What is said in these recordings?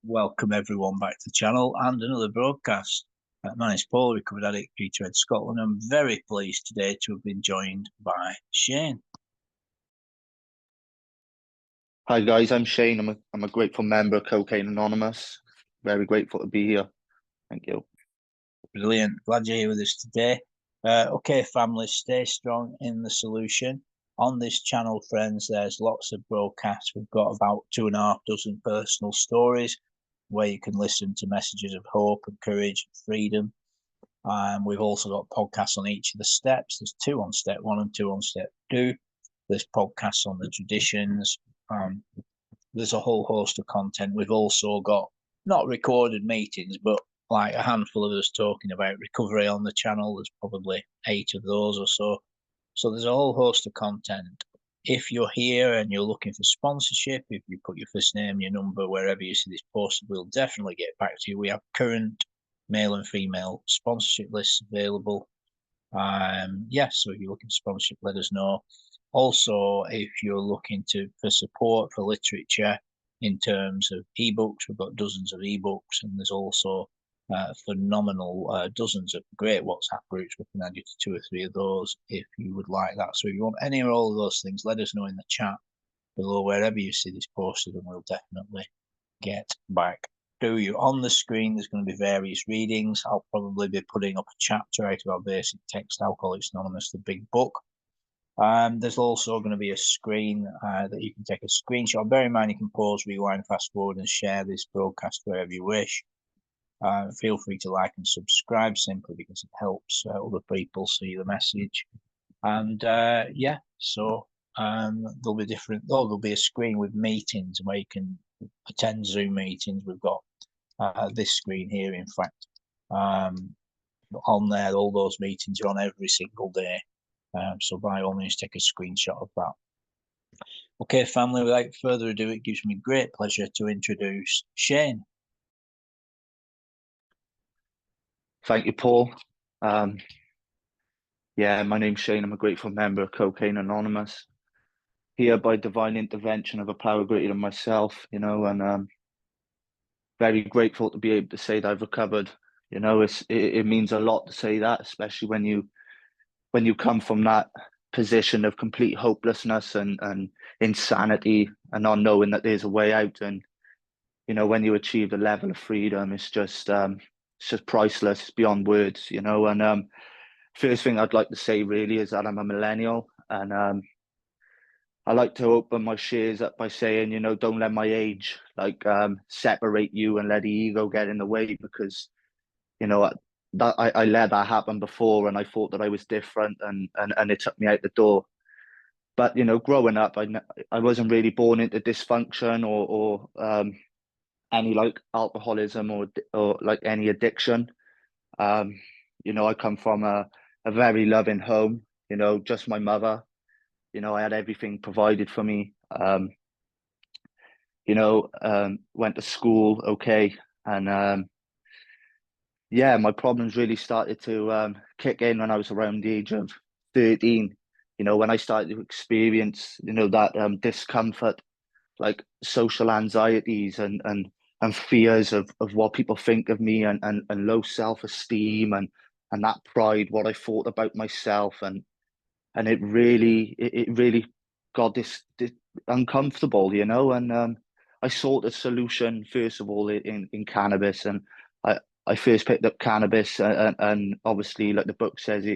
Welcome everyone back to the channel and another broadcast. My name's Paul, recovered addict, Peterhead, Scotland. I'm very pleased today to have been joined by Shane. Hi guys, I'm Shane. I'm a grateful member of Cocaine Anonymous. Very grateful to be here. Thank you. Brilliant. Glad you're here with us today. Okay, family, stay strong in the solution. On this channel, friends, there's lots of broadcasts. We've got about 2.5 personal stories where you can listen to messages of hope and courage and freedom. We've also got podcasts on each of the steps. There's 2 on step 1 and 2 on step 2. There's podcasts on the traditions. There's a whole host of content. We've also got not recorded meetings, but like a handful of us talking about recovery on the channel. There's probably 8 of those or so. So there's a whole host of content. If you're here and you're looking for sponsorship, if you put your first name, your number, wherever you see this posted, we'll definitely get back to you. We have current male and female sponsorship lists available. So if you're looking for sponsorship, let us know. Also, if you're looking for support for literature in terms of ebooks, we've got dozens of ebooks, and there's also phenomenal dozens of great WhatsApp groups. We can add you to 2 or 3 of those if you would like that. So if you want any or all of those things, let us know in the chat below wherever you see this posted, and we'll definitely get back to you. On the screen, there's going to be various readings. I'll probably be putting up a chapter out of our basic text, Alcoholics Anonymous, the big book. There's also going to be a screen that you can take a screenshot. Bear in mind, you can pause, rewind, fast forward, and share this broadcast wherever you wish. Feel free to like and subscribe simply because it helps other people see the message. And there'll be there'll be a screen with meetings where you can attend Zoom meetings. We've got this screen here, in fact. On there, all those meetings are on every single day. So by all means, take a screenshot of that. Okay, family, without further ado, it gives me great pleasure to introduce Shane. Thank you, Paul. My name's Shane. I'm a grateful member of Cocaine Anonymous. Here by divine intervention of a power greater than myself, and very grateful to be able to say that I've recovered. It means a lot to say that, especially when you come from that position of complete hopelessness and insanity and not knowing that there's a way out. And when you achieve the level of freedom, it's just priceless. It's beyond words. And first thing I'd like to say really is that I'm a millennial, and I like to open my shares up by saying, don't let my age separate you and let the ego get in the way, because I let that happen before, and I thought that I was different, and it took me out the door. But growing up, I wasn't really born into dysfunction or any like alcoholism or like any addiction. I come from a very loving home. Just my mother. I had everything provided for me. Went to school okay, and my problems really started to kick in when I was around the age of 13. When I started to experience, that discomfort, like social anxieties and fears of what people think of me, and low self-esteem and that pride, what I thought about myself, and it really got this uncomfortable, and I sought a solution first of all in cannabis, and I first picked up cannabis, and obviously, like the book says,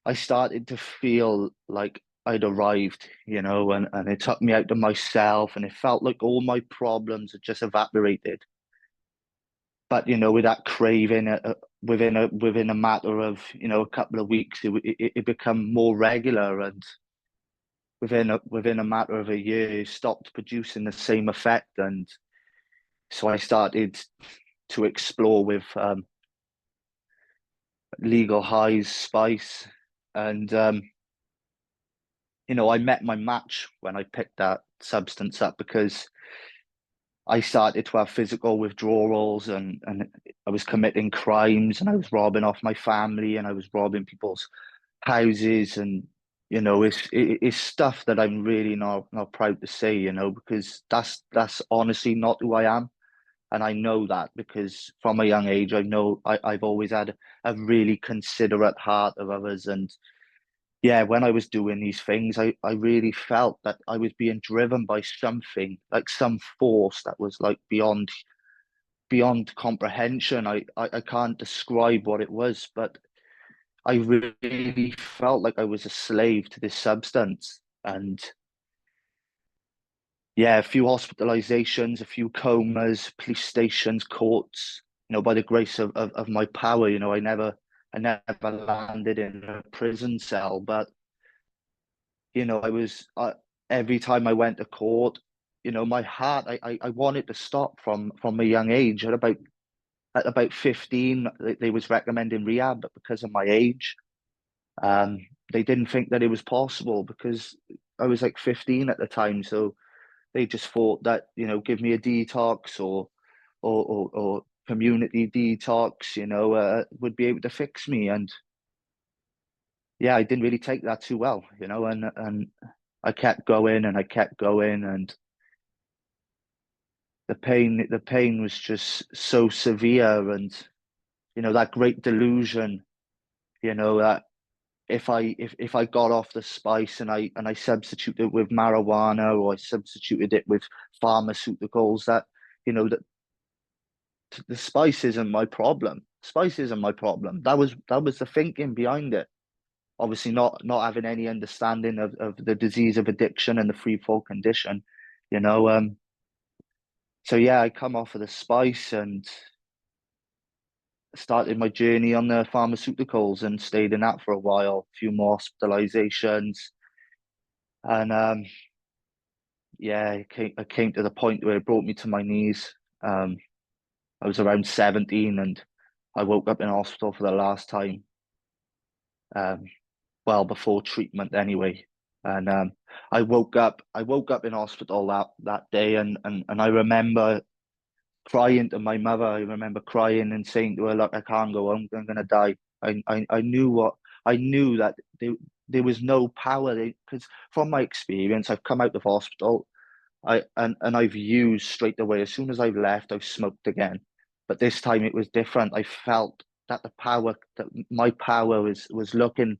I started to feel like I'd arrived, and it took me out to myself, and it felt like all my problems had just evaporated. But with that craving, within a matter of a couple of weeks, it become more regular, and within a matter of a year, it stopped producing the same effect, and so I started to explore with legal highs, spice, and I met my match when I picked that substance up, because I started to have physical withdrawals, and I was committing crimes, and I was robbing off my family, and I was robbing people's houses, and you know, it's stuff that I'm really not proud to say, you know, because that's honestly not who I am. And I know that because from a young age, I've always had a really considerate heart of others. And yeah, when I was doing these things, I really felt that I was being driven by something, like some force that was like beyond comprehension. I can't describe what it was, but I really felt like I was a slave to this substance. And yeah, a few hospitalizations, a few comas, police stations, courts, you know, by the grace of my power, you know, I never landed in a prison cell, but you know, every time I went to court, you know, my heart, I wanted to stop from a young age. At about 15, they was recommending rehab, but because of my age, um, they didn't think that it was possible because I was like 15 at the time. So they just thought that, you know, give me a detox or community detox, you know, would be able to fix me. And yeah, I didn't really take that too well, you know, and I kept going and I kept going, and the pain was just so severe. And you know, that great delusion, you know, that if I got off the spice and I substituted it with marijuana, or I substituted it with pharmaceuticals, that you know, that the spice isn't my problem. Spice isn't my problem. That was the thinking behind it. Obviously, not having any understanding of the disease of addiction and the free fall condition, you know. So yeah, I come off of the spice and started my journey on the pharmaceuticals and stayed in that for a while, a few more hospitalizations. And yeah, I came to the point where it brought me to my knees. I was around 17 and I woke up in hospital for the last time, um, well before treatment anyway. And I woke up in hospital that day, and I remember crying to my mother. I remember crying and saying to her, "Look, I can't go home. I'm gonna die." I knew that there was no power, because from my experience, I've come out of hospital. And I've used straight away. As soon as I've left, I've smoked again. But this time it was different. I felt that that my power was looking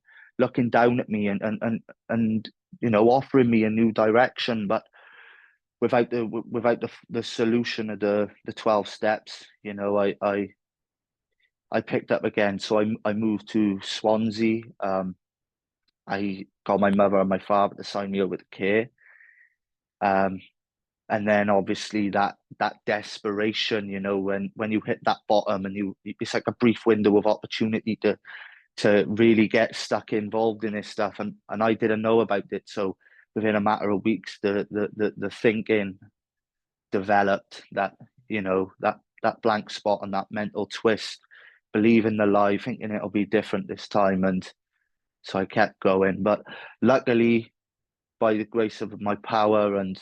down at me, and you know, offering me a new direction, but without the solution of the 12 steps. You know, I picked up again. So I moved to Swansea. I got my mother and my father to sign me over to care. Um, and then obviously that desperation, you know, when you hit that bottom, and it's like a brief window of opportunity to really get stuck involved in this stuff, and I didn't know about it. So within a matter of weeks, the thinking developed, that you know, that blank spot and that mental twist, believing the lie, thinking it'll be different this time. And so I kept going, but luckily, by the grace of my power and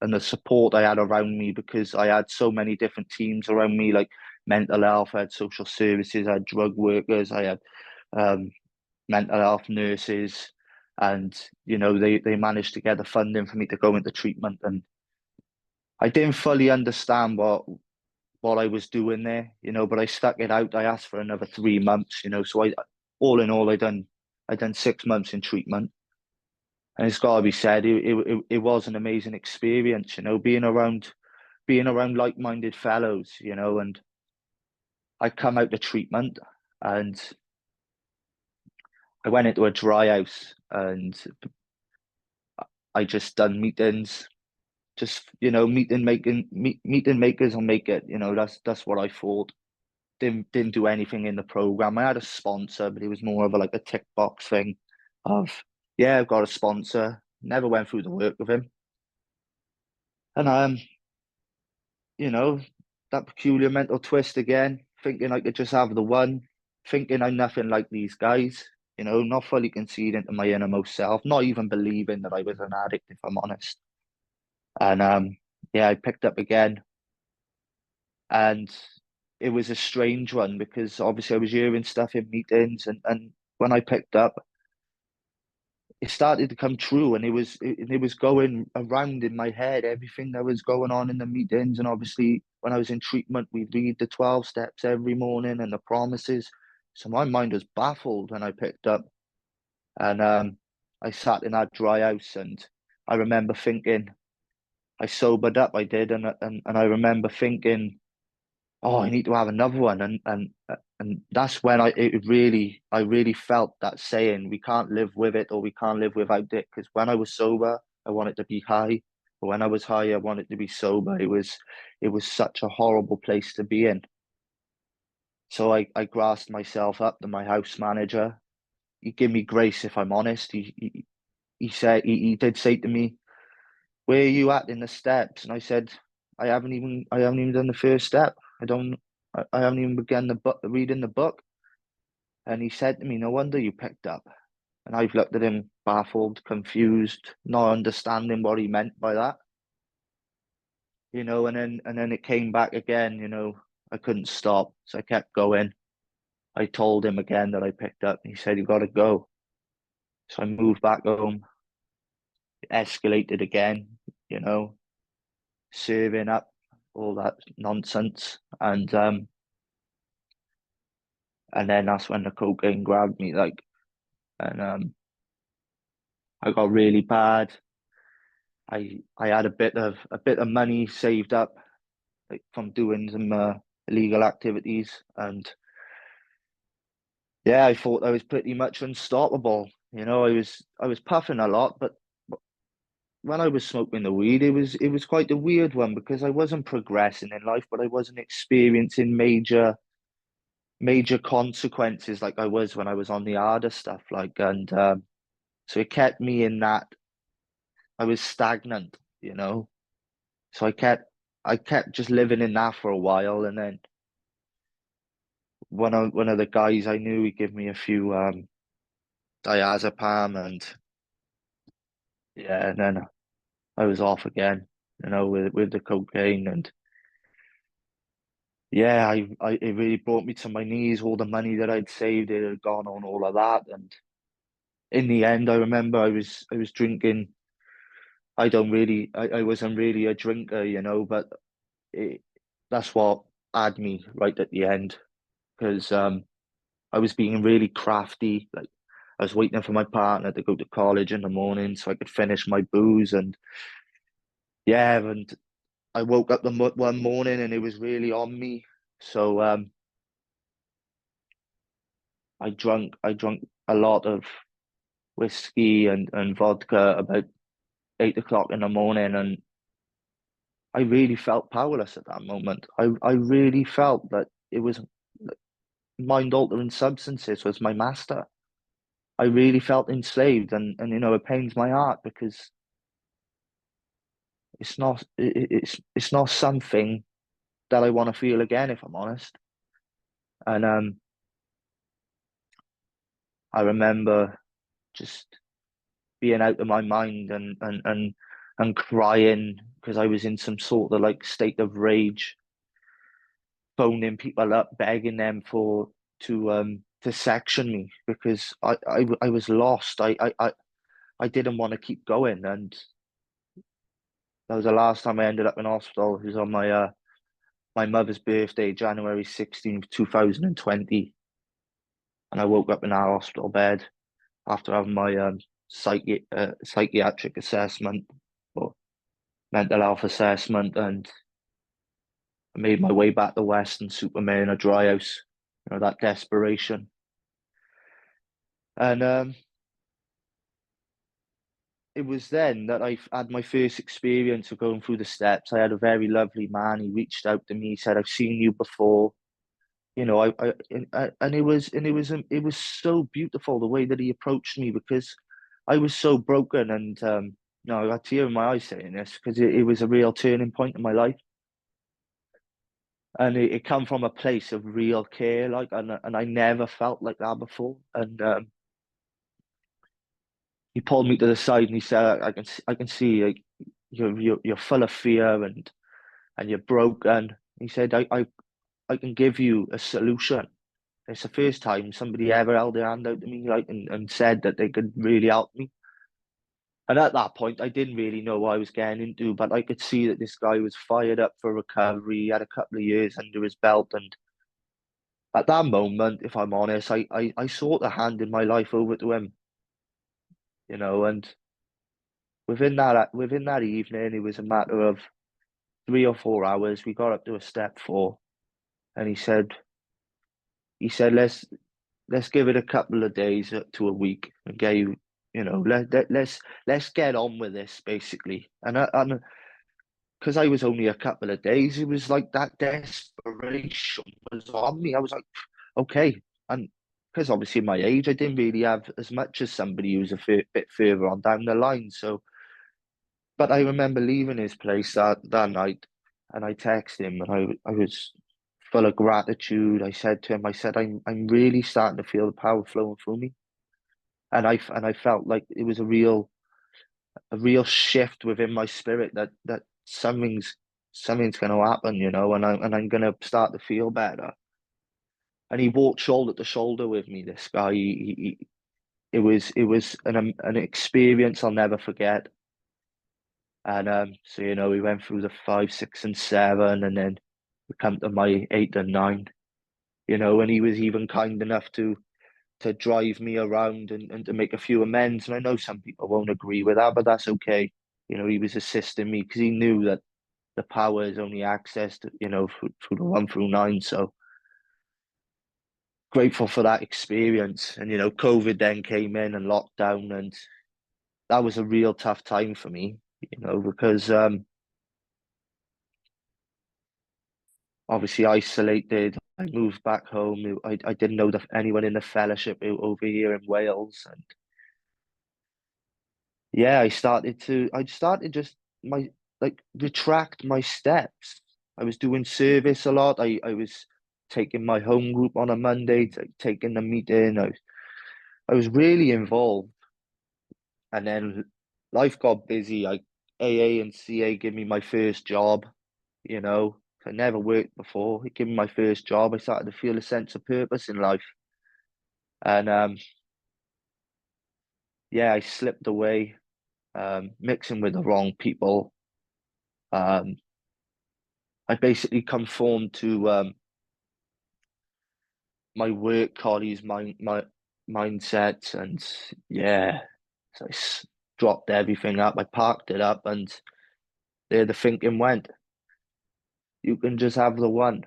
the support I had around me, because I had so many different teams around me, like mental health, I had social services, I had drug workers, I had um, mental health nurses, and you know, they managed to get the funding for me to go into treatment. And I didn't fully understand what I was doing there, you know, but I stuck it out. I asked for another 3 months, you know, so I all in all, I done 6 months in treatment. And it's got to be said, it was an amazing experience, you know, being around like-minded fellows, you know. And I come out of treatment, and I went into a dry house, and I just done meetings, just you know, meeting makers will make it, you know. That's what I thought. Didn't do anything in the program. I had a sponsor, but it was more of like a tick box thing of, yeah, I've got a sponsor. Never went through the work with him. And you know, that peculiar mental twist again, thinking I could just have the one, thinking I'm nothing like these guys, you know, not fully conceding to my innermost self, not even believing that I was an addict, if I'm honest. And yeah, I picked up again, and it was a strange one because obviously I was hearing stuff in meetings, and when I picked up, it started to come true, and it was going around in my head, everything that was going on in the meetings. And obviously when I was in treatment, we read the 12 steps every morning and the promises. So my mind was baffled when I picked up, and I sat in that dry house, and I remember thinking, I sobered up, I did, and I remember thinking, oh, I need to have another one. And that's when I really felt that saying, we can't live with it or we can't live without it. Because when I was sober, I wanted to be high. But when I was high, I wanted to be sober. It was such a horrible place to be in. So I grasped myself up to my house manager. He gave me grace, if I'm honest. He said, he did say to me, where are you at in the steps? And I said, I haven't even done the first step. I haven't even begun reading the book. And he said to me, no wonder you picked up. And I've looked at him baffled, confused, not understanding what he meant by that. You know, and then it came back again, you know, I couldn't stop. So I kept going. I told him again that I picked up. He said, you gotta go. So I moved back home. It escalated again, you know, serving up all that nonsense. And then that's when the cocaine grabbed me, like, and I got really bad. I had a bit of money saved up, like from doing some illegal activities, and yeah, I thought I was pretty much unstoppable. You know, I was puffing a lot, but when I was smoking the weed, it was quite a weird one because I wasn't progressing in life, but I wasn't experiencing major consequences like I was when I was on the harder stuff. Like, and so it kept me in that I was stagnant, you know. So I kept just living in that for a while, and then one of the guys I knew, he gave me a few diazepam, and yeah, and then I was off again, you know, with the cocaine. And yeah, it really brought me to my knees. All the money that I'd saved, it had gone on all of that, and in the end, I remember I was drinking. I wasn't really a drinker, you know, but it, that's what had me right at the end, because I was being really crafty. Like, I was waiting for my partner to go to college in the morning so I could finish my booze. And yeah, and I woke up one morning and it was really on me. So I drunk a lot of whiskey and vodka about 8 o'clock in the morning, and I really felt powerless at that moment. I really felt that it was mind altering substances was my master. I really felt enslaved, and you know, it pains my heart because it's not something that I want to feel again, if I'm honest. And I remember just being out of my mind and crying because I was in some sort of like state of rage, phoning people up, begging them to section me because I was lost. I didn't want to keep going, and that was the last time I ended up in hospital. It was on my mother's birthday, January 16th, 2020. And I woke up in our hospital bed after having my psychiatric assessment or mental health assessment. And I made my way back to Western Superman in a dry house, you know, that desperation. And it was then that I had my first experience of going through the steps. I had a very lovely man. He reached out to me. He said, "I've seen you before." You know, and it was so beautiful the way that he approached me because I was so broken, and you know, I got tear in my eyes saying this because it was a real turning point in my life, and it come from a place of real care, like, and I never felt like that before. And he pulled me to the side and he said, I can see like you're full of fear and you're broken." He said, I can give you a solution. It's the first time somebody ever held their hand out to me, like, and said that they could really help me. And at that point, I didn't really know what I was getting into, but I could see that this guy was fired up for recovery. He had a couple of years under his belt. And at that moment, if I'm honest, I sort of handed my life over to him, and within that evening, it was a matter of 3 or 4 hours. We got up to a step 4, and he said, let's give it a couple of days to a week and get let's get on with this basically. And because I was only a couple of days, it was like that desperation was on me. I was like, okay, and because obviously my age, I didn't really have as much as somebody who's bit further on down the line. So, but I remember leaving his place that night, and I texted him, and I was full of gratitude. I said to him, I'm really starting to feel the power flowing through me, and I felt like it was a real shift within my spirit that something's going to happen, and I'm going to start to feel better. And he walked shoulder to shoulder with me. This guy, it was an experience I'll never forget. And so we went through the 5, 6, and 7, and then we come to my 8 and 9. And he was even kind enough to drive me around and to make a few amends. And I know some people won't agree with that, but that's okay. He was assisting me because he knew that the power is only accessed, through the 1 through 9. So grateful for that experience. And COVID then came in and lockdown, and that was a real tough time for me, because obviously isolated. I moved back home. I didn't know anyone in the fellowship over here in Wales, and yeah, I started just retract my steps. I was doing service a lot. I was taking my home group on a Monday, taking the meeting. I was really involved, and then life got busy. AA and CA gave me my first job. I never worked before. It gave me my first job. I started to feel a sense of purpose in life, and yeah, I slipped away, mixing with the wrong people. I basically conformed to my work colleagues' my mindset, and yeah, so dropped everything up. I parked it up, and there the thinking went, you can just have the one.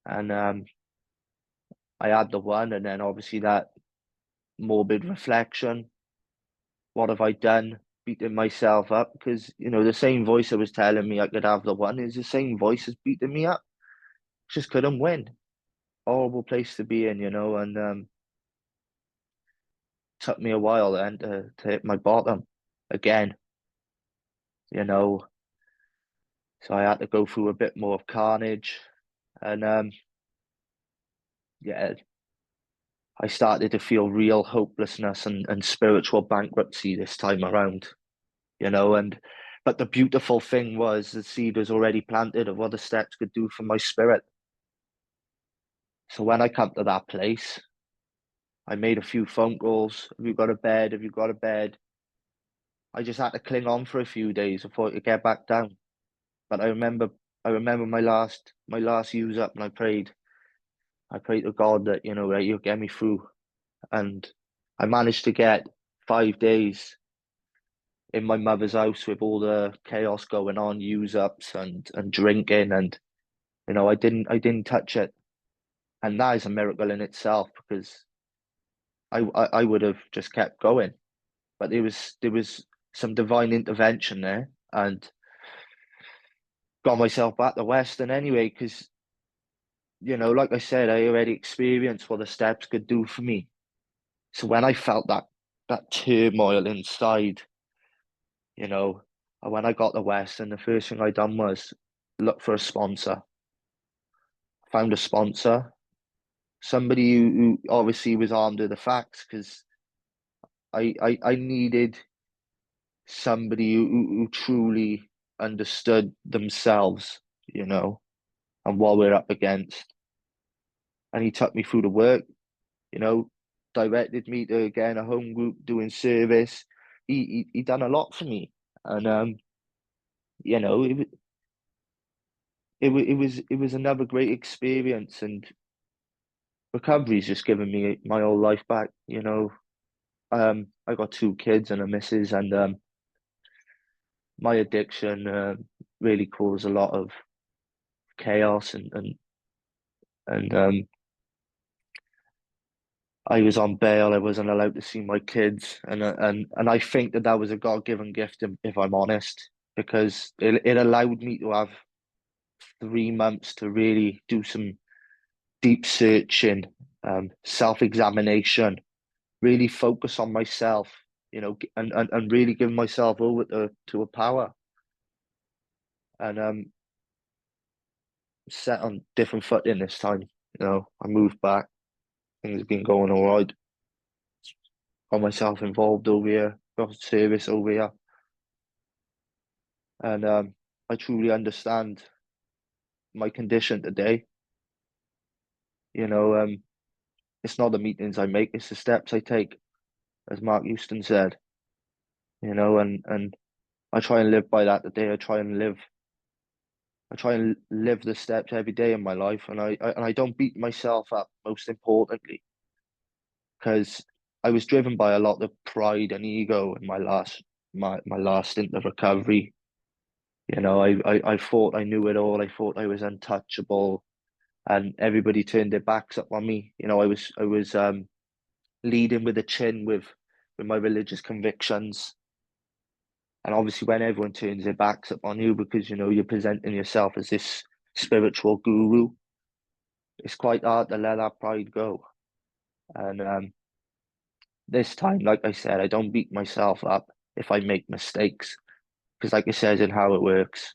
And I had the one, and then obviously that morbid reflection. What have I done? Beating myself up, because the same voice that was telling me I could have the one is the same voice that's beating me up. Just couldn't win. Horrible place to be in, and took me a while then to hit my bottom again, so I had to go through a bit more of carnage, and yeah, I started to feel real hopelessness and spiritual bankruptcy this time around, and but the beautiful thing was the seed was already planted of what the steps could do for my spirit. So when I come to that place, I made a few phone calls. Have you got a bed? Have you got a bed? I just had to cling on for a few days before I could get back down. But I remember my last use up, and I prayed to God that, right, you'll get me through. And I managed to get 5 days in my mother's house with all the chaos going on, use ups and drinking, and I didn't touch it. And that is a miracle in itself, because I would have just kept going. But there was some divine intervention there, and got myself back to Western anyway, because like I said, I already experienced what the steps could do for me. So when I felt that turmoil inside, when I got to Western, the first thing I done was look for a sponsor. Found a sponsor, somebody who obviously was armed with the facts, because I needed somebody who truly understood themselves, and what we're up against. And he took me through the work, directed me to, again, a home group, doing service, he done a lot for me, and you know, it was another great experience, and recovery's just given me my whole life back. You know, I got 2 kids and a missus, and my addiction really caused a lot of chaos, and I was on bail. I wasn't allowed to see my kids, and I think that was a God-given gift, if I'm honest, because it allowed me to have 3 months to really do some deep searching, self-examination, really focus on myself, you know, and really give myself over to a power, and set on different footing this time. You know, I moved back. Things have been going all right. Got myself involved over here. Got service over here, and I truly understand my condition today. You know, it's not the meetings I make; it's the steps I take, as Mark Houston said. You know, and I try and live by that today. I try and live the steps every day in my life, and I don't beat myself up. Most importantly, because I was driven by a lot of pride and ego in my last stint of recovery. You know, I thought I knew it all. I thought I was untouchable, and everybody turned their backs up on me. You know, I was leading with a chin with my religious convictions. And obviously, when everyone turns their backs up on you because, you know, you're presenting yourself as this spiritual guru, it's quite hard to let that pride go. And this time, like I said, I don't beat myself up if I make mistakes, because, like it says in How It Works,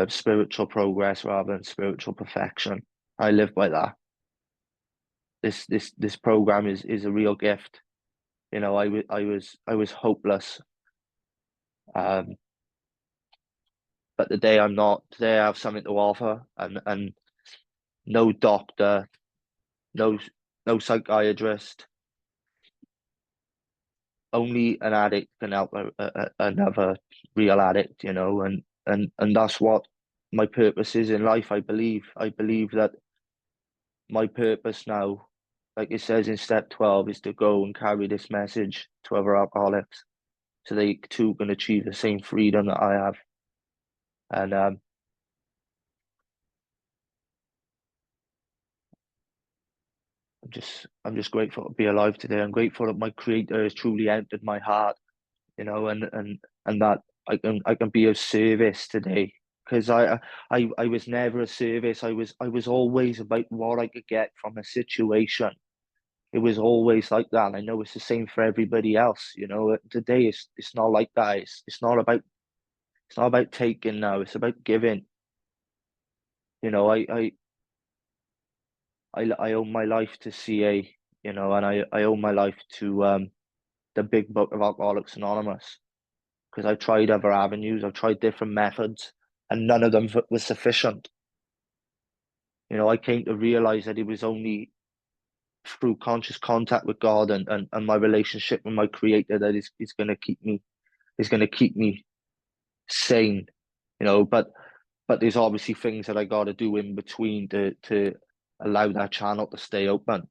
spiritual progress rather than spiritual perfection. I live by that. This program is a real gift. You know, I was hopeless. But today I'm not. Today I have something to offer, and no doctor, no no psychiatrist, only an addict can help another real addict, you know, and that's what my purpose is in life. I believe that my purpose now, like it says in step 12, is to go and carry this message to other alcoholics so they too can achieve the same freedom that I have. And I'm just grateful to be alive today. I'm grateful that my creator has truly entered my heart, you know, and that I can be of service today, because I was never a service. I was always about what I could get from a situation. It was always like that. I know it's the same for everybody else, you know. Today it's not like that. It's not about taking now. It's about giving. You know, I owe my life to CA, you know, and I owe my life to the big book of Alcoholics Anonymous, because I tried other avenues, I've tried different methods, and none of them was sufficient. You know, I came to realize that it was only through conscious contact with God and my relationship with my creator that is going to keep me sane, you know, but there's obviously things that I got to do in between to allow that channel to stay open.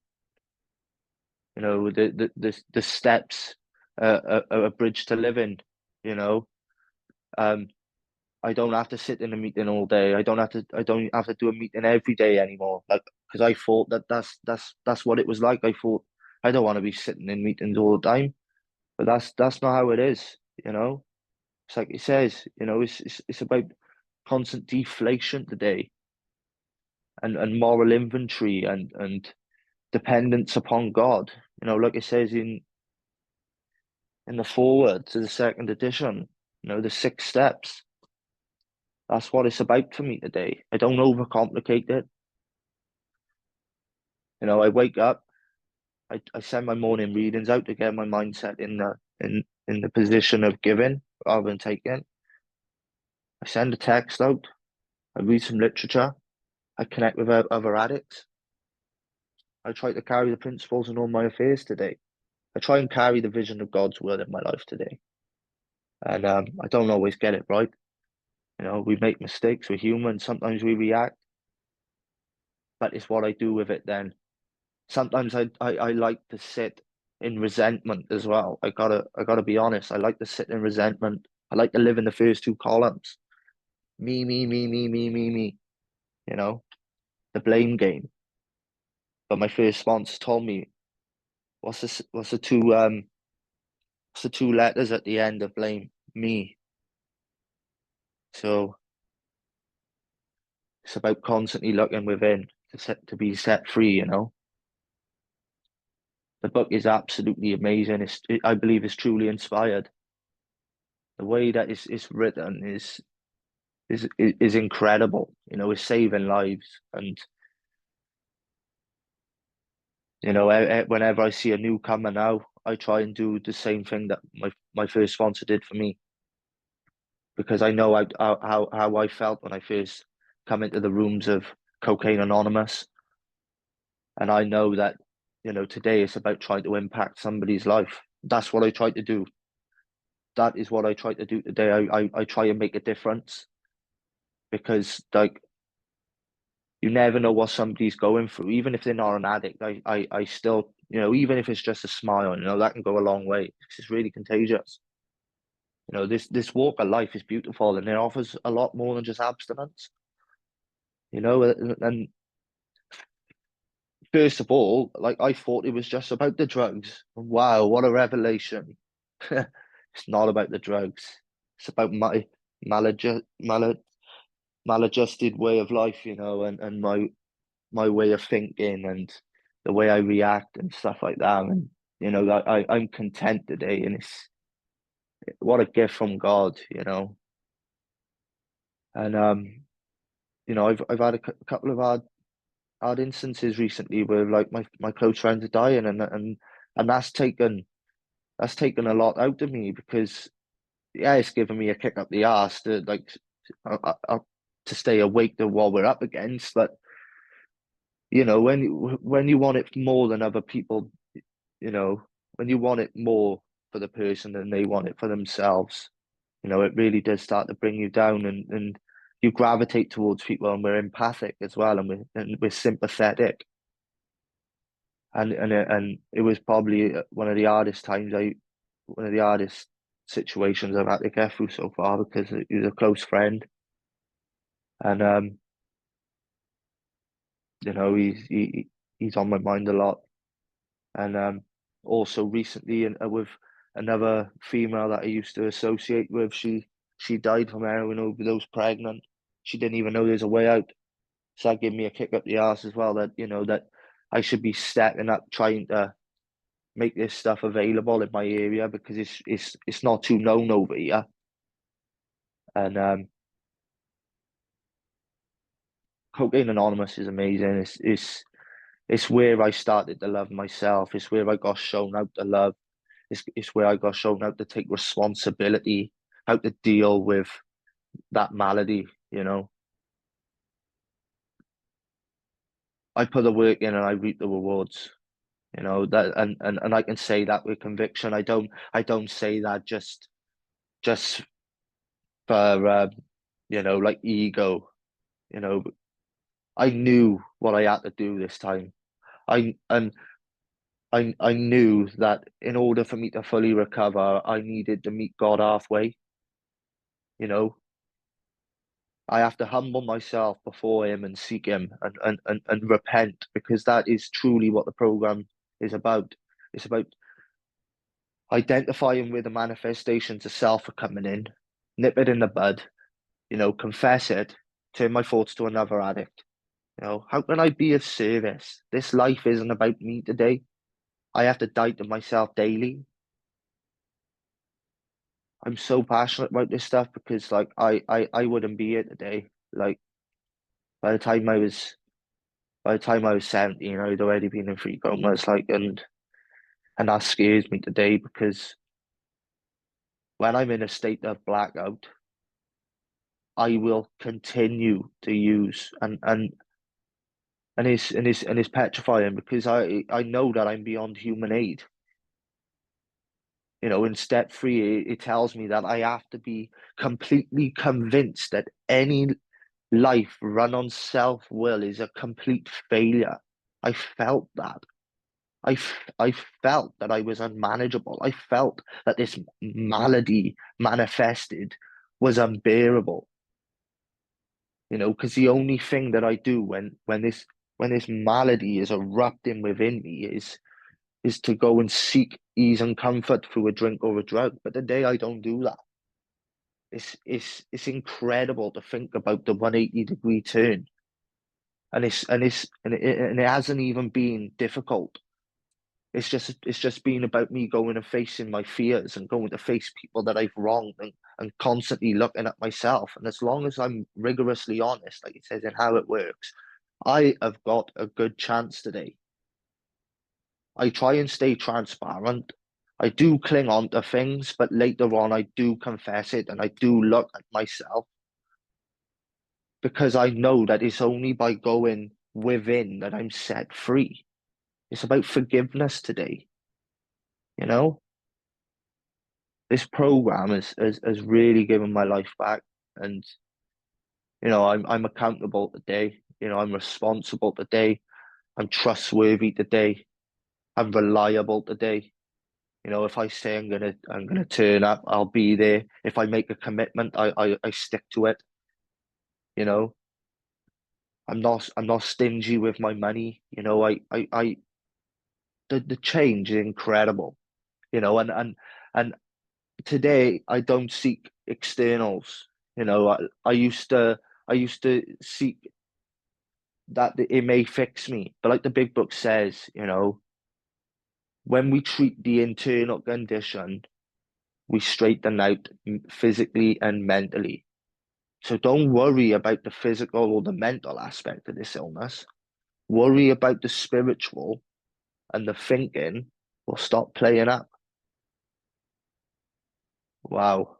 You know, the steps, a bridge to living, you know. I don't have to sit in a meeting all day. I don't have to do a meeting every day anymore. Like, because I thought that's what it was like. I thought I don't want to be sitting in meetings all the time, but that's not how it is, you know. It's like it says, you know, it's about constant deflation today, and moral inventory and dependence upon God. You know, like it says in the foreword to the second edition, you know, the 6 steps. That's what it's about for me today. I don't overcomplicate it. You know, I wake up, I send my morning readings out to get my mindset in the position of giving rather than taking. I send a text out, I read some literature, I connect with other addicts. I try to carry the principles in all my affairs today. I try and carry the vision of God's word in my life today. And I don't always get it right. We make mistakes, we're human, sometimes we react, but it's what I do with it then. Sometimes I like to sit in resentment as well. I gotta be honest. I like to sit in resentment. I like to live in the first two columns. Me, me, me, me, me, me, me. The blame game. But my first sponsor told me, what's the two letters at the end of blame? Me. So it's about constantly looking within to be set free. The book is absolutely amazing. I believe it's truly inspired. The way that it's written is incredible. It's saving lives. And whenever I see a newcomer now, I try and do the same thing that my first sponsor did for me, because I know how I felt when I first come into the rooms of Cocaine Anonymous, and I know that today it's about trying to impact somebody's life. That's what I try to do. That is what I try to do today. I try and make a difference, because like, you never know what somebody's going through. Even if they're not an addict, I still, even if it's just a smile, that can go a long way. It's really contagious. This walk of life is beautiful, and it offers a lot more than just abstinence. And first of all, like, I thought it was just about the drugs. Wow, what a revelation! It's not about the drugs. It's about my maladjusted way of life, and my way of thinking and the way I react and stuff like that. And I'm content today, and it's what a gift from God. And I've had a couple of hard instances recently where, like, my close friends are dying, and that's taken a lot out of me, because yeah, it's given me a kick up the arse to, like, to stay awake to what we're up against. But when you want it more than other people, you know, when you want it more for the person than they want it for themselves, it really does start to bring you down, and you gravitate towards people, and we're empathic as well, and we're sympathetic. And it was probably one of the hardest situations I've had to get through so far, because he was a close friend, and he's on my mind a lot. And also recently, with another female that I used to associate with, she died from heroin overdose, pregnant. She didn't even know there's a way out. So that gave me a kick up the arse as well, that that I should be stepping up, trying to make this stuff available in my area, because it's not too known over here. And Cocaine Anonymous is amazing. It's where I started to love myself. It's where I got shown how to love. It's where I got shown how to take responsibility, how to deal with that malady. I put the work in and I reap the rewards. That, and I can say that with conviction. I don't say that just for like ego. You know, I knew what I had to do this time. I knew that in order for me to fully recover, I needed to meet God halfway. You know, I have to humble myself before Him and seek Him, and repent, because that is truly what the program is about. It's about identifying where the manifestations of self are coming in, nip it in the bud, confess it, turn my thoughts to another addict. How can I be of service? This life isn't about me today. I have to die to myself daily. I'm so passionate about this stuff, because, like, I wouldn't be here today. Like, by the time I was by the time I was 17, I'd already been in three comas, like, and that scares me today, because when I'm in a state of blackout, I will continue to use, and it's petrifying, because I know that I'm beyond human aid. You know, in step 3, it tells me that I have to be completely convinced that any life run on self-will is a complete failure. I felt that. I felt that I was unmanageable. I felt that this malady manifested was unbearable. You know, because the only thing that I do when this malady is erupting within me is to go and seek ease and comfort through a drink or a drug. But the day I don't do that, it's incredible to think about the 180-degree turn. And it hasn't even been difficult. It's just been about me going and facing my fears and going to face people that I've wronged and constantly looking at myself. And as long as I'm rigorously honest, like it says in How It Works, I have got a good chance today. I try and stay transparent. I do cling on to things, but later on I do confess it and I do look at myself, because I know that it's only by going within that I'm set free. It's about forgiveness today. You know, this program has really given my life back, and you know, I'm accountable today. You know, I'm responsible today. I'm trustworthy today. I'm reliable today. You know, if I say I'm gonna turn up, I'll be there. If I make a commitment, I stick to it. You know, I'm not stingy with my money. You know, the change is incredible. You know, and today I don't seek externals. You know, I used to seek that it may fix me, but like the big book says, you know, when we treat the internal condition, we straighten out physically and mentally. So don't worry about the physical or the mental aspect of this illness. Worry about the spiritual, and the thinking will stop playing up. Wow.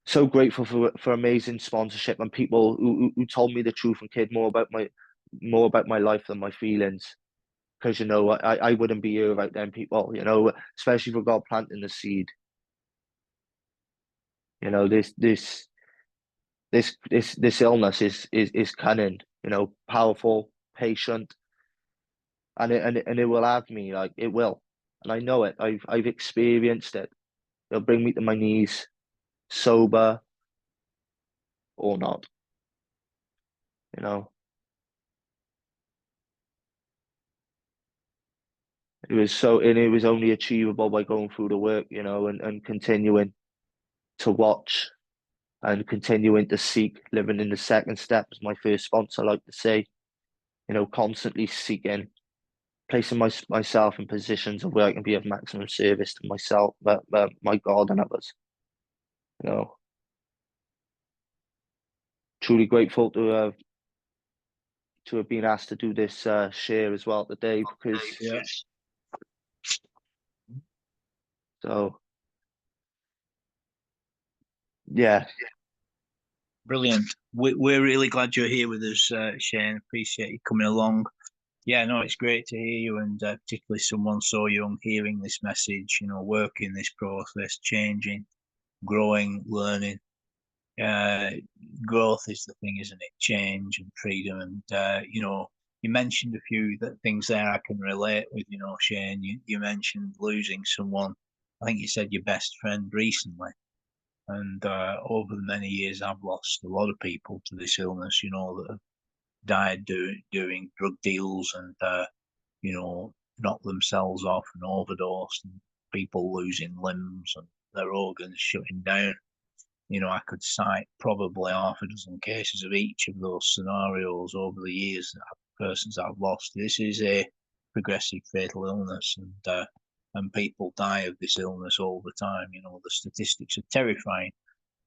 So grateful for amazing sponsorship and people who told me the truth and cared more about my life than my feelings. Because you know, I wouldn't be here without them people, you know, especially for God planting the seed. You know, this illness is cunning, you know, powerful, patient, and it will have me, like it will. And I know it. I've experienced it. It'll bring me to my knees, sober or not, you know. It was only achievable by going through the work, you know, and continuing to watch and continuing to seek, living in the second step, as my first sponsor like to say, you know, constantly seeking, placing myself in positions of where I can be of maximum service to myself, my God and others, you know. Truly grateful to have been asked to do this share as well today, because Yeah. so yeah. Brilliant. We're really glad you're here with us, Shane. Appreciate you coming along. Yeah, no, it's great to hear you, and particularly someone so young hearing this message, you know, working this process, changing, growing, learning. Uh, Growth is the thing, isn't it? Change and freedom. And, you know, you mentioned a few things there I can relate with, you know, Shane. You mentioned losing someone. I think you said your best friend recently. And over the many years, I've lost a lot of people to this illness, you know, that have died doing drug deals and, you know, knocked themselves off and overdosed, and people losing limbs and their organs shutting down. You know, I could cite probably half a dozen cases of each of those scenarios over the years that persons I've lost. This is a progressive fatal illness, and people die of this illness all the time. You know, the statistics are terrifying.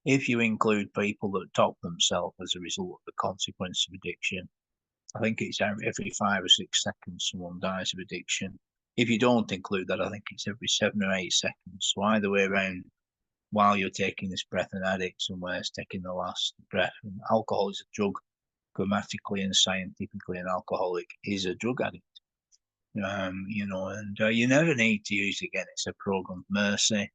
If you include people that top themselves as a result of the consequence of addiction, I think it's every 5 or 6 seconds someone dies of addiction. If you don't include that, I think it's every 7 or 8 seconds. So either way around, while you're taking this breath, an addict somewhere is taking the last breath. And alcohol is a drug. Grammatically and scientifically, an alcoholic is a drug addict. You know, and you never need to use it again. It's a program of mercy,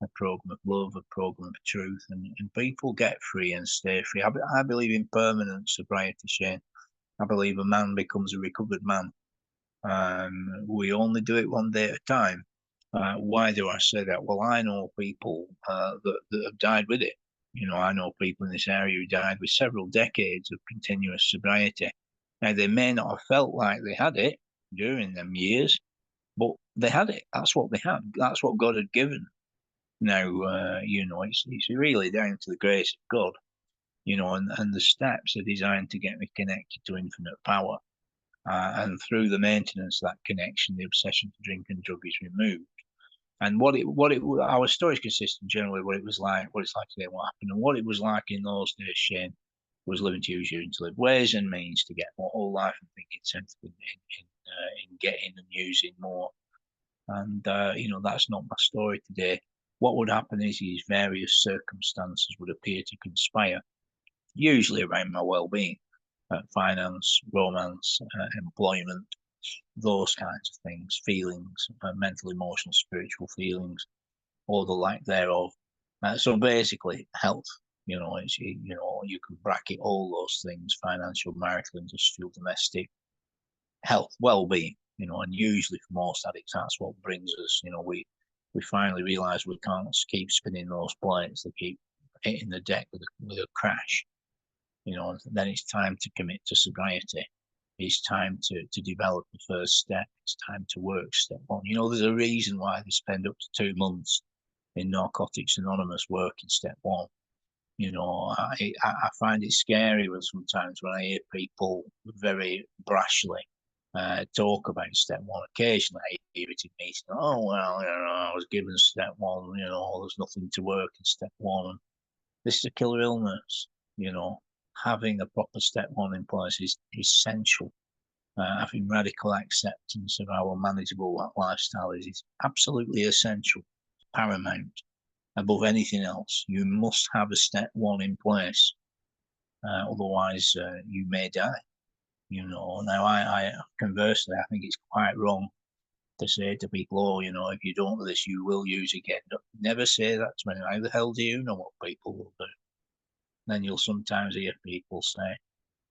a program of love, a program of truth, and people get free and stay free. I believe in permanent sobriety, Shane. I believe a man becomes a recovered man. We only do it one day at a time. Why do I say that? Well, I know people that have died with it. You know, I know people in this area who died with several decades of continuous sobriety. Now, they may not have felt like they had it during them years, but they had it. That's what they had. That's what God had given. Now, you know, it's really down to the grace of God, you know, and the steps are designed to get me connected to infinite power. And through the maintenance of that connection, the obsession for drink and drug is removed. And our stories consist of generally what it was like, what it's like today, what happened, and what it was like in those days. Shane was living to use your to live, ways and means to get more whole life and thinking sensible in getting and using more. And you know, that's not my story today. What would happen is these various circumstances would appear to conspire, usually around my well-being, finance, romance, employment, those kinds of things, feelings, mental, emotional, spiritual feelings, or the lack thereof. So basically, health. You know, you know, you can bracket all those things: financial, marital, industrial, domestic, health, well-being. You know, and usually for most addicts, that's what brings us. You know, we finally realise we can't keep spinning those plates; they keep hitting the deck with a crash. You know, then it's time to commit to sobriety. It's time to develop the first step. It's time to work step one. You know, there's a reason why they spend up to 2 months in Narcotics Anonymous working step one. You know, I find it scary when sometimes when I hear people very brashly talk about step one. Occasionally I hear it in meetings. Oh, well, you know, I was given step one, you know, there's nothing to work in step one. This is a killer illness, you know. Having a proper step one in place is essential. Having radical acceptance of our manageable lifestyle is absolutely essential, paramount, above anything else. You must have a step one in place, otherwise you may die. You know. Now, I conversely, I think it's quite wrong to say to people, "Oh, you know, if you don't do this, you will use again." Never say that to me. How the hell do you know what people will do? Then you'll sometimes hear people say,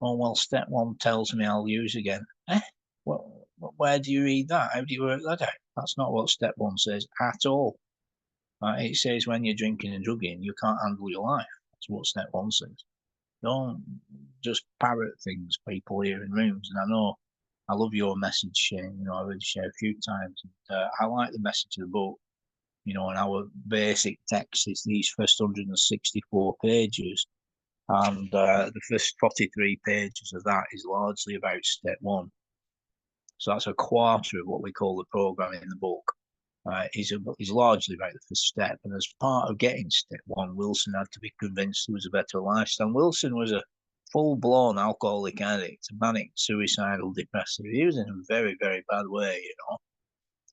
"Oh, well, step one tells me I'll use again." Well, where do you read that? How do you work that out? That's not what step one says at all. It says when you're drinking and drugging, you can't handle your life. That's what step one says. Don't just parrot things people hear in rooms. And I know I love your message, Shane. You know, I've already shared a few times. And, I like the message of the book. You know, and our basic text is these first 164 pages. And the first 43 pages of that is largely about step one. So that's a quarter of what we call the program in the book. Is largely about the first step. And as part of getting step one, Wilson had to be convinced there was a better lifestyle. Wilson was a full-blown alcoholic addict, a manic, suicidal, depressive. He was in a very, very bad way, you know.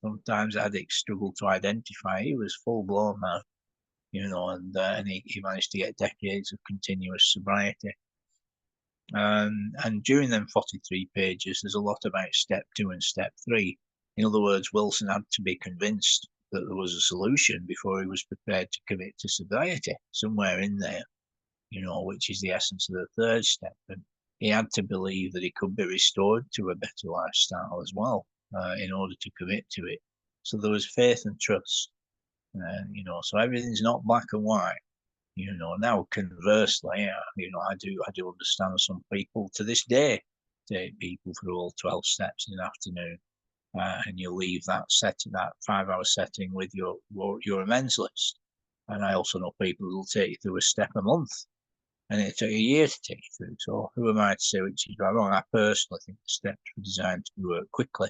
Sometimes addicts struggle to identify. He was full-blown now, you know, and he managed to get decades of continuous sobriety. And during them 43 pages, there's a lot about step two and step three. In other words, Wilson had to be convinced that there was a solution before he was prepared to commit to sobriety, somewhere in there, you know, which is the essence of the third step. And he had to believe that he could be restored to a better lifestyle as well, in order to commit to it. So there was faith and trust, you know, so everything's not black and white. You know, now conversely, you know, I do understand some people to this day take people through all 12 steps in an afternoon, and you leave that 5-hour setting with your amends list. And I also know people who will take you through a step a month, and it took a year to take you through. So who am I to say which is right or wrong? I personally think the steps were designed to work quickly,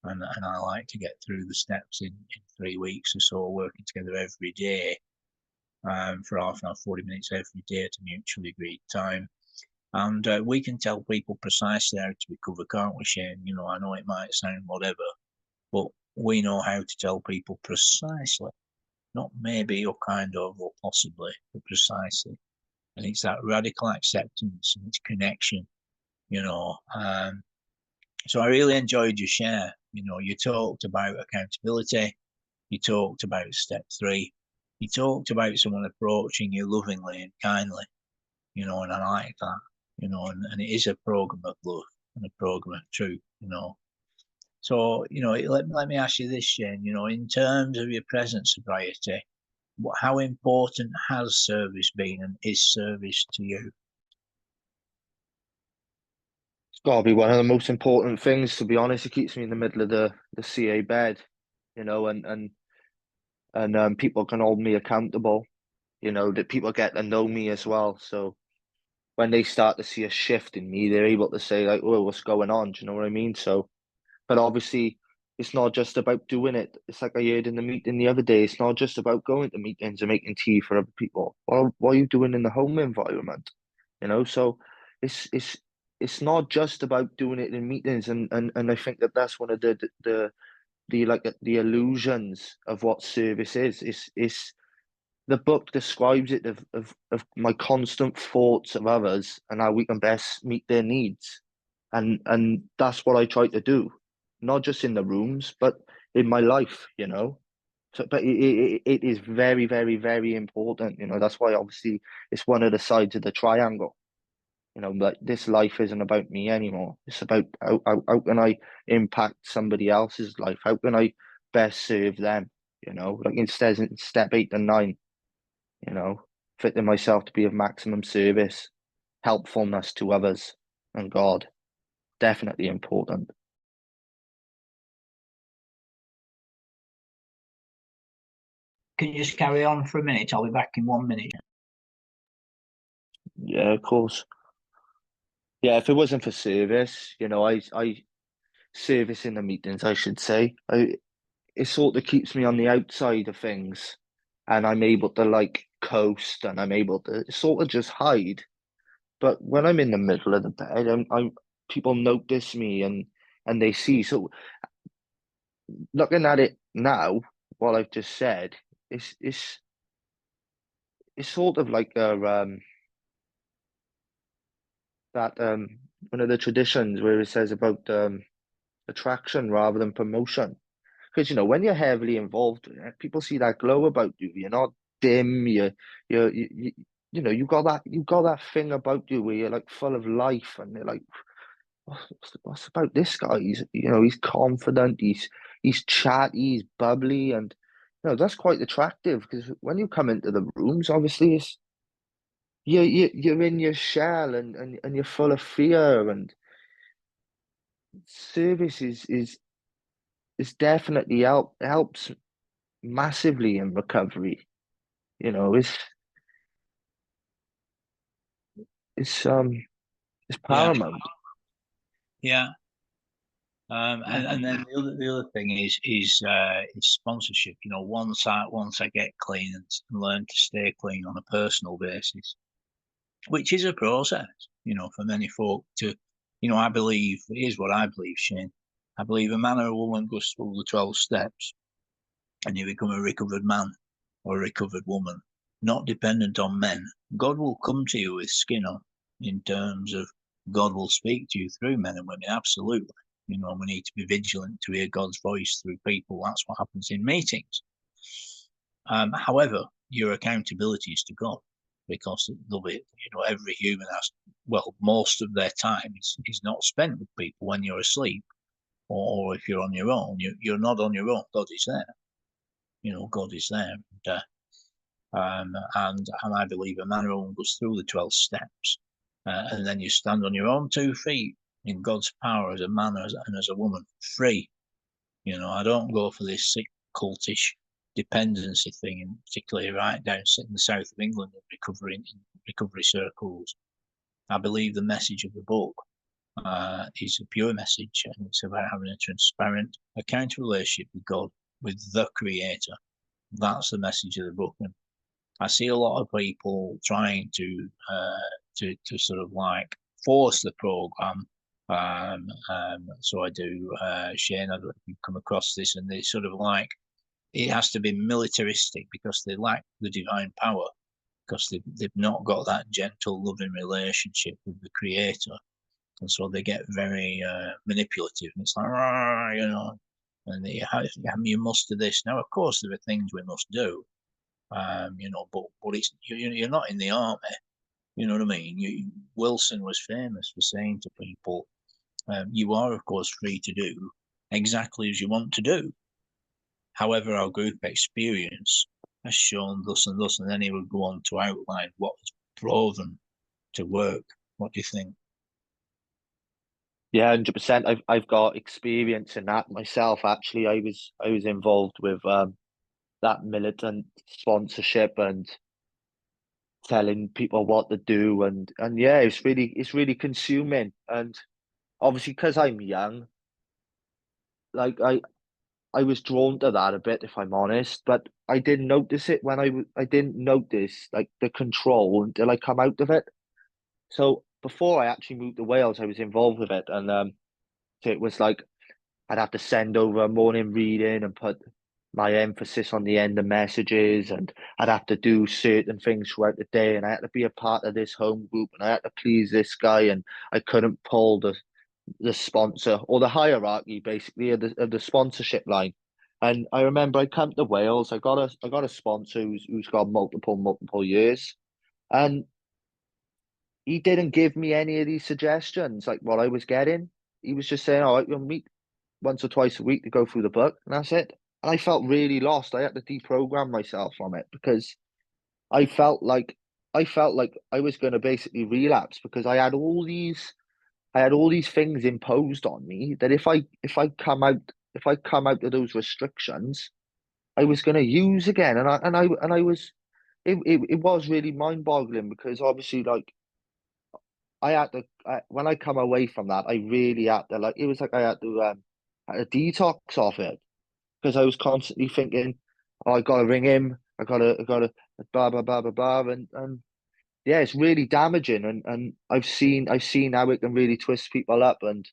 and I like to get through the steps in 3 weeks or so, working together every day. For half an hour, 40 minutes every day at a mutually agreed time. And we can tell people precisely how to recover, can't we, Shane? You know, I know it might sound whatever, but we know how to tell people precisely, not maybe or kind of or possibly, but precisely. And it's that radical acceptance and it's connection, you know. So I really enjoyed your share. You know, you talked about accountability. You talked about step 3. You talked about someone approaching you lovingly and kindly, you know, and I like that, you know, and it is a program of love and a program of truth, you know. So, you know, let me ask you this, Shane, you know, in terms of your present sobriety, how important has service been and is service to you? It's got to be one of the most important things, to be honest. It keeps me in the middle of the CA bed, you know, and people can hold me accountable, you know, that people get to know me as well. So when they start to see a shift in me, they're able to say like, "Oh, what's going on?" Do you know what I mean? So, but obviously, it's not just about doing it. It's like I heard in the meeting the other day. It's not just about going to meetings and making tea for other people. Well, what are you doing in the home environment? You know, so it's it's it's not just about doing it in meetings, and I think that that's one of the illusions of what service is. It's the book describes it of my constant thoughts of others and how we can best meet their needs. And that's what I try to do, not just in the rooms, but in my life, you know. So, but it is very, very, very important, you know. That's why obviously it's one of the sides of the triangle. You know, like this life isn't about me anymore. It's about how can I impact somebody else's life? How can I best serve them? You know, like instead in step 8 and 9, you know, fitting myself to be of maximum service, helpfulness to others and God. Definitely important. Can you just carry on for a minute? I'll be back in 1 minute. Yeah, of course. Yeah, if it wasn't for service, you know, I service in the meetings, I should say. It sort of keeps me on the outside of things, and I'm able to like coast, and I'm able to sort of just hide. But when I'm in the middle of the bed, I'm people notice me and they see. So looking at it now, what I've just said, it's sort of like that one of the traditions where it says about attraction rather than promotion. Because you know when you're heavily involved, people see that glow about you. You're not dim. You you know you got that thing about you where you're like full of life, and they're like, what's about this guy? He's you know he's confident. He's chatty. He's bubbly, and you know that's quite attractive. Because when you come into the rooms, obviously it's you're in your shell, and you're full of fear. And service is definitely helps massively in recovery. You know, it's um it's Yeah, paramount. yeah. And then the other thing is sponsorship. You know, once I get clean and learn to stay clean on a personal basis, which is a process. You know, for many folk to, you know, I believe here's what I believe, Shane. I believe a man or a woman goes through the 12 steps, and you become a recovered man or a recovered woman, not dependent on men. God will come to you with skin on, in terms of God will speak to you through men and women, absolutely. You know, we need to be vigilant to hear God's voice through people. That's what happens in meetings. However, your accountability is to God, because there'll be, you know, every human has, well, most of their time is not spent with people when you're asleep, or if you're on your own. You're not on your own. God is there. You know, God is there. And I believe a man or woman goes through the 12 steps, and then you stand on your own 2 feet in God's power as a man and as a woman, free. You know, I don't go for this sick cultish dependency thing, and particularly right down in the south of England in recovery circles. I believe the message of the book is a pure message, and it's about having a transparent account relationship with God, with the Creator. That's the message of the book, and I see a lot of people trying to sort of like force the program. So I do, Shane. I don't know if you've come across this, and they sort of like it has to be militaristic because they lack the divine power, because they've not got that gentle, loving relationship with the Creator, and so they get very manipulative. And it's like, you know, and you must do this. Now, of course, there are things we must do, but it's you're not in the army. You know what I mean? Wilson was famous for saying to people, "You are, of course, free to do exactly as you want to do. However, our group experience has shown thus and thus," and then he would go on to outline what was proven to work. What do you think? Yeah, 100%. I've got experience in that myself. Actually, I was involved with that militant sponsorship and telling people what to do, and yeah, it's really consuming. And obviously, because I'm young, like I was drawn to that a bit, if I'm honest. But I didn't notice it when I didn't notice like the control until I come out of it. So before I actually moved to Wales, I was involved with it, and so it was like I'd have to send over a morning reading and put my emphasis on the end of messages, and I'd have to do certain things throughout the day, and I had to be a part of this home group, and I had to please this guy, and I couldn't pull the sponsor or the hierarchy basically of the sponsorship line. And I remember I come to Wales, I got a sponsor who's got multiple years, and he didn't give me any of these suggestions like what I was getting. He was just saying, "All right, you'll meet once or twice a week to go through the book," and that's it. And I felt really lost. I had to deprogram myself from it because I felt like I felt like I was going to basically relapse because I had all these things imposed on me that if I come out of those restrictions, I was going to use again, and I was it was really mind boggling because obviously like when I come away from that, I really had to like it was like I had to detox off it because I was constantly thinking, oh, I gotta ring him, I gotta blah blah blah blah blah, and yeah, it's really damaging, and I've seen how it can really twist people up, and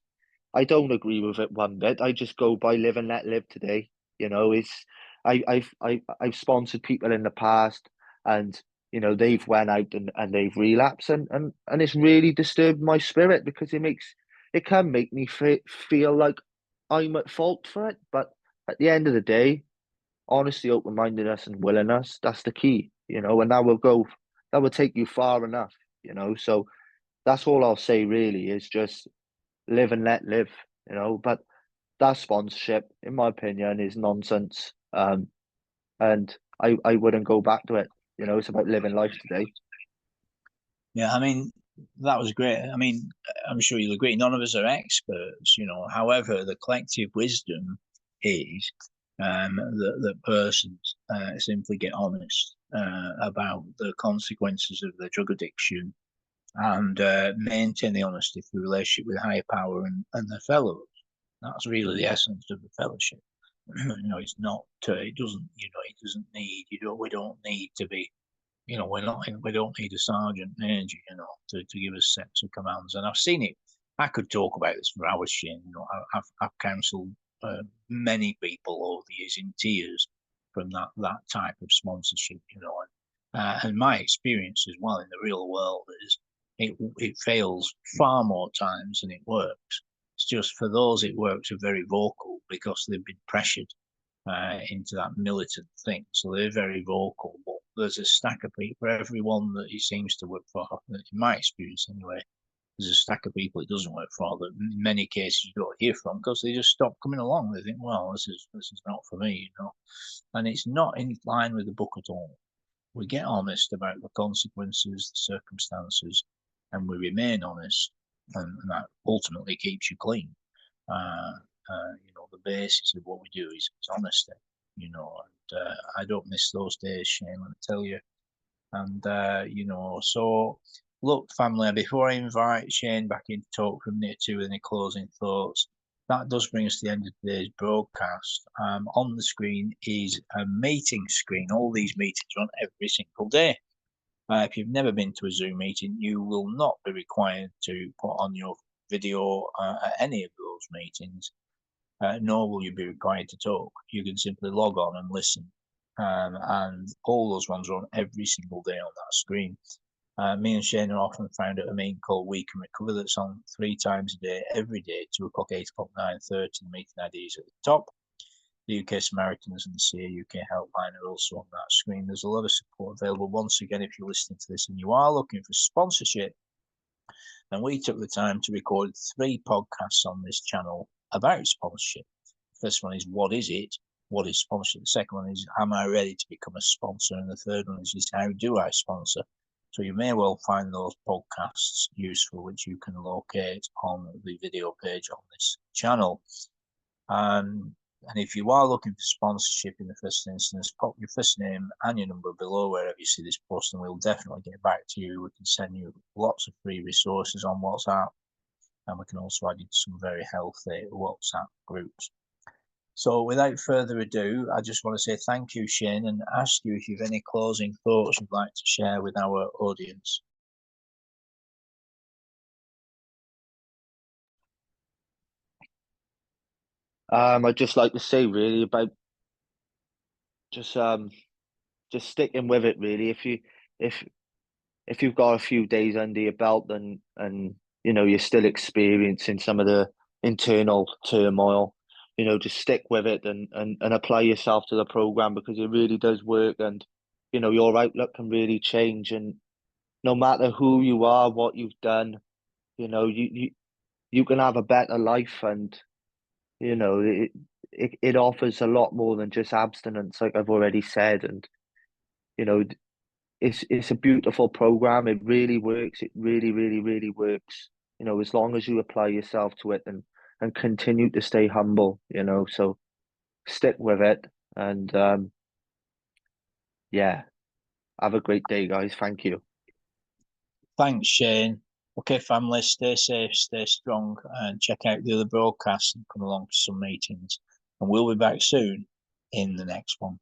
I don't agree with it one bit. I just go by live and let live today. You know, it's I've sponsored people in the past, and you know they've went out and they've relapsed, and it's really disturbed my spirit because it can make me feel like I'm at fault for it. But at the end of the day, honesty, open mindedness, and willingness, that's the key. You know, and that will take you far enough. You know, so that's all I'll say. Really, is just live and let live. You know, but that sponsorship, in my opinion, is nonsense. And I wouldn't go back to it. You know, it's about living life today. Yeah, I mean, that was great. I mean, I'm sure you'll agree, none of us are experts, However, the collective wisdom is that persons simply get honest about the consequences of their drug addiction and maintain the honesty through relationship with higher power and their fellows. That's really the essence of the fellowship. It's not. It doesn't. It doesn't need. We don't need to be. We don't need a sergeant major, to give us sets of commands. And I've seen it. I could talk about this for hours, Shane. I've counselled many people over the years in tears from that type of sponsorship, and my experience as well in the real world is it fails far more times than it works. It's just for those it works are very vocal because they've been pressured into that militant thing. So they're very vocal, but there's a stack of people for everyone that he seems to work for. In my experience, anyway, there's a stack of people it doesn't work for that in many cases you don't hear from because they just stop coming along. They think, well, this is not for me, and it's not in line with the book at all. We get honest about the consequences, the circumstances, and we remain honest, and that ultimately keeps you clean. The basis of what we do is honesty, and I don't miss those days, Shane, let me tell you. And, so look, family, before I invite Shane back in to talk from near to any closing thoughts, that does bring us to the end of today's broadcast. On the screen is a meeting screen. All these meetings run every single day. If you've never been to a Zoom meeting, you will not be required to put on your video at any of those meetings, nor will you be required to talk. You can simply log on and listen. And all those ones are on every single day on that screen. Me and Shane are often found at a meeting called We Can Recover that's on 3 times a day, every day, 2 o'clock, 8 o'clock, 9:30. The meeting ID is at the top. The UK Samaritans and the CA UK helpline are also on that screen. There's a lot of support available. Once again, if you're listening to this and you are looking for sponsorship, then we took the time to record 3 podcasts on this channel about sponsorship. The first one is, what is it? What is sponsorship? The second one is, am I ready to become a sponsor? And the third one is how do I sponsor? So you may well find those podcasts useful, which you can locate on the video page on this channel. And if you are looking for sponsorship in the first instance, pop your first name and your number below wherever you see this post, and we'll definitely get back to you. We can send you lots of free resources on WhatsApp, and we can also add you to some very healthy WhatsApp groups. So without further ado, I just want to say thank you, Shane, and ask you if you have any closing thoughts you'd like to share with our audience. I'd just like to say really about just sticking with it really. If you've got a few days under your belt and you know you're still experiencing some of the internal turmoil, you know, just stick with it and apply yourself to the program, because it really does work, and you know your outlook can really change. And no matter who you are, what you've done, you know, you can have a better life. And you know it offers a lot more than just abstinence, like I've already said. And you know it's a beautiful program. It really works. It really works. You know, as long as you apply yourself to it and continue to stay humble, you know, so stick with it. And yeah, have a great day, guys. Thank you. Thanks, Shane. Okay, family, stay safe, stay strong, and check out the other broadcasts and come along to some meetings. And we'll be back soon in the next one.